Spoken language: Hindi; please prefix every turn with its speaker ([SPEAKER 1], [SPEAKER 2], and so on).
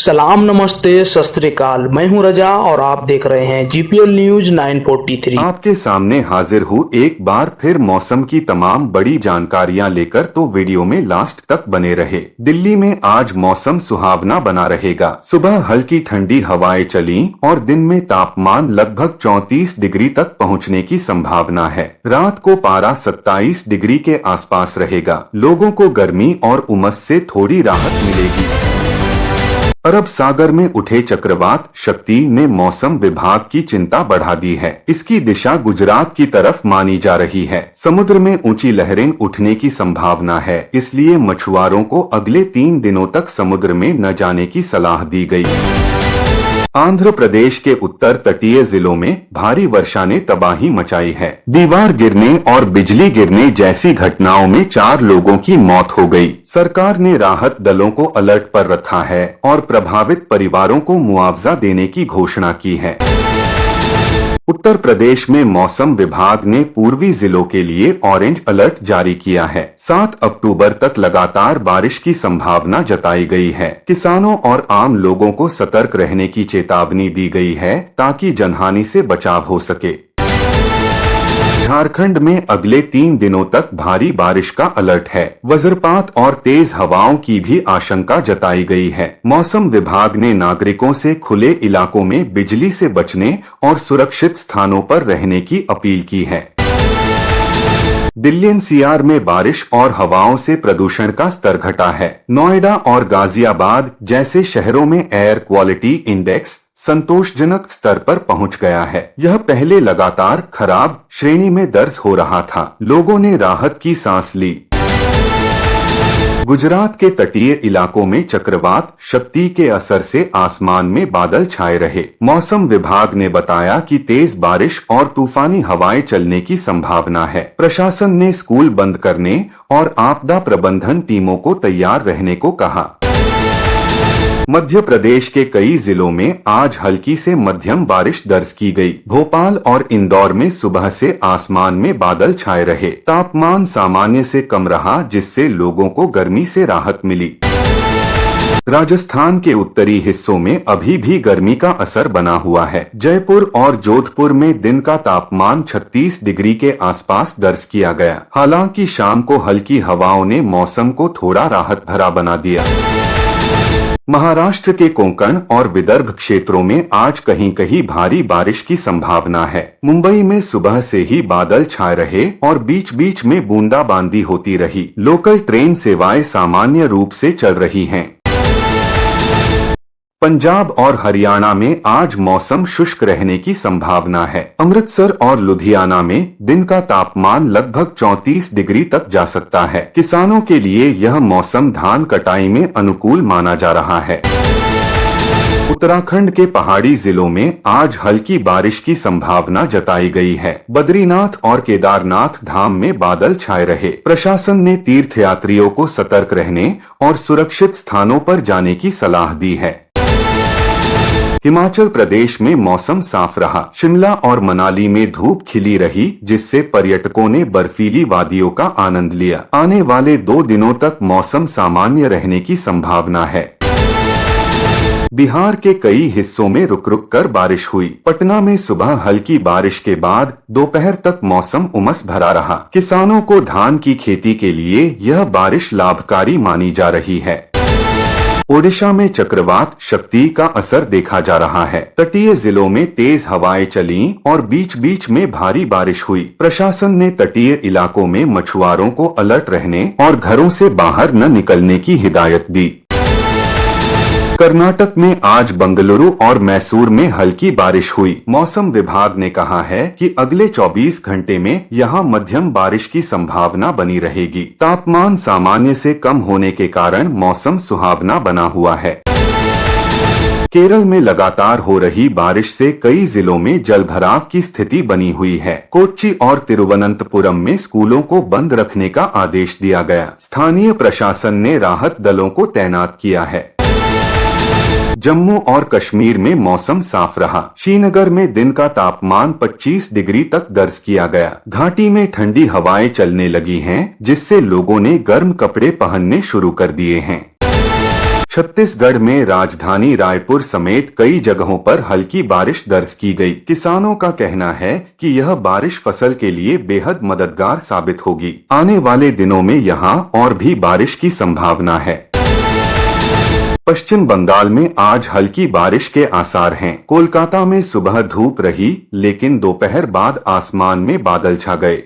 [SPEAKER 1] सलाम नमस्ते सत श्री अकाल। मैं हूं रजा और आप देख रहे हैं जीपीएल न्यूज 943।
[SPEAKER 2] आपके सामने हाजिर हूँ एक बार फिर मौसम की तमाम बड़ी जानकारियां लेकर, तो वीडियो में लास्ट तक बने रहे। दिल्ली में आज मौसम सुहावना बना रहेगा। सुबह हल्की ठंडी हवाएं चली और दिन में तापमान लगभग 34 डिग्री तक पहुंचने की संभावना है। रात को पारा 27 डिग्री के आसपास रहेगा। लोगों को गर्मी और उमस से थोड़ी राहत मिलेगी। अरब सागर में उठे चक्रवात शक्ति ने मौसम विभाग की चिंता बढ़ा दी है। इसकी दिशा गुजरात की तरफ मानी जा रही है। समुद्र में ऊंची लहरें उठने की संभावना है, इसलिए मछुआरों को अगले 3 दिनों तक समुद्र में न जाने की सलाह दी गई। आंध्र प्रदेश के उत्तर तटीय जिलों में भारी वर्षा ने तबाही मचाई है। दीवार गिरने और बिजली गिरने जैसी घटनाओं में 4 लोगों की मौत हो गई। सरकार ने राहत दलों को अलर्ट पर रखा है और प्रभावित परिवारों को मुआवजा देने की घोषणा की है। उत्तर प्रदेश में मौसम विभाग ने पूर्वी जिलों के लिए ऑरेंज अलर्ट जारी किया है। 7 अक्टूबर तक लगातार बारिश की संभावना जताई गई है। किसानों और आम लोगों को सतर्क रहने की चेतावनी दी गई है ताकि जनहानि से बचाव हो सके। झारखंड में अगले 3 दिनों तक भारी बारिश का अलर्ट है। वज्रपात और तेज हवाओं की भी आशंका जताई गई है। मौसम विभाग ने नागरिकों से खुले इलाकों में बिजली से बचने और सुरक्षित स्थानों पर रहने की अपील की है। दिल्ली एनसीआर में बारिश और हवाओं से प्रदूषण का स्तर घटा है। नोएडा और गाजियाबाद जैसे शहरों में एयर क्वालिटी इंडेक्स संतोषजनक स्तर पर पहुंच गया है। यह पहले लगातार खराब श्रेणी में दर्ज हो रहा था। लोगों ने राहत की सांस ली। गुजरात के तटीय इलाकों में चक्रवात शक्ति के असर से आसमान में बादल छाए रहे। मौसम विभाग ने बताया कि तेज बारिश और तूफानी हवाएं चलने की संभावना है। प्रशासन ने स्कूल बंद करने और आपदा प्रबंधन टीमों को तैयार रहने को कहा। मध्य प्रदेश के कई जिलों में आज हल्की से मध्यम बारिश दर्ज की गई। भोपाल और इंदौर में सुबह से आसमान में बादल छाए रहे। तापमान सामान्य से कम रहा, जिससे लोगों को गर्मी से राहत मिली। राजस्थान के उत्तरी हिस्सों में अभी भी गर्मी का असर बना हुआ है। जयपुर और जोधपुर में दिन का तापमान 36 डिग्री के आसपास दर्ज किया गया। हालांकि शाम को हल्की हवाओं ने मौसम को थोड़ा राहत भरा बना दिया। महाराष्ट्र के कोंकण और विदर्भ क्षेत्रों में आज कहीं कहीं भारी बारिश की संभावना है। मुंबई में सुबह से ही बादल छाए रहे और बीच बीच में बूंदाबांदी होती रही। लोकल ट्रेन सेवाएं सामान्य रूप से चल रही हैं। पंजाब और हरियाणा में आज मौसम शुष्क रहने की संभावना है। अमृतसर और लुधियाना में दिन का तापमान लगभग 34 डिग्री तक जा सकता है। किसानों के लिए यह मौसम धान कटाई में अनुकूल माना जा रहा है। उत्तराखंड के पहाड़ी जिलों में आज हल्की बारिश की संभावना जताई गई है। बद्रीनाथ और केदारनाथ धाम में बादल छाए रहे। प्रशासन ने तीर्थयात्रियों को सतर्क रहने और सुरक्षित स्थानों पर जाने की सलाह दी है। हिमाचल प्रदेश में मौसम साफ रहा। शिमला और मनाली में धूप खिली रही, जिससे पर्यटकों ने बर्फीली वादियों का आनंद लिया। आने वाले 2 दिनों तक मौसम सामान्य रहने की संभावना है। बिहार के कई हिस्सों में रुक रुक कर बारिश हुई। पटना में सुबह हल्की बारिश के बाद दोपहर तक मौसम उमस भरा रहा। किसानों को धान की खेती के लिए यह बारिश लाभकारी मानी जा रही है। ओडिशा में चक्रवात शक्ति का असर देखा जा रहा है। तटीय जिलों में तेज हवाएं चलीं और बीच बीच में भारी बारिश हुई। प्रशासन ने तटीय इलाकों में मछुआरों को अलर्ट रहने और घरों से बाहर न निकलने की हिदायत दी। कर्नाटक में आज बंगलुरु और मैसूर में हल्की बारिश हुई। मौसम विभाग ने कहा है कि अगले 24 घंटे में यहां मध्यम बारिश की संभावना बनी रहेगी। तापमान सामान्य से कम होने के कारण मौसम सुहावना बना हुआ है। केरल में लगातार हो रही बारिश से कई जिलों में जलभराव की स्थिति बनी हुई है। कोच्चि और तिरुवनंतपुरम में स्कूलों को बंद रखने का आदेश दिया गया। स्थानीय प्रशासन ने राहत दलों को तैनात किया है। जम्मू और कश्मीर में मौसम साफ रहा। श्रीनगर में दिन का तापमान 25 डिग्री तक दर्ज किया गया। घाटी में ठंडी हवाएं चलने लगी हैं, जिससे लोगों ने गर्म कपड़े पहनने शुरू कर दिए हैं। छत्तीसगढ़ में राजधानी रायपुर समेत कई जगहों पर हल्की बारिश दर्ज की गई। किसानों का कहना है कि यह बारिश फसल के लिए बेहद मददगार साबित होगी। आने वाले दिनों में यहां और भी बारिश की संभावना है। पश्चिम बंगाल में आज हल्की बारिश के आसार हैं। कोलकाता में सुबह धूप रही, लेकिन दोपहर बाद आसमान में बादल छा गए।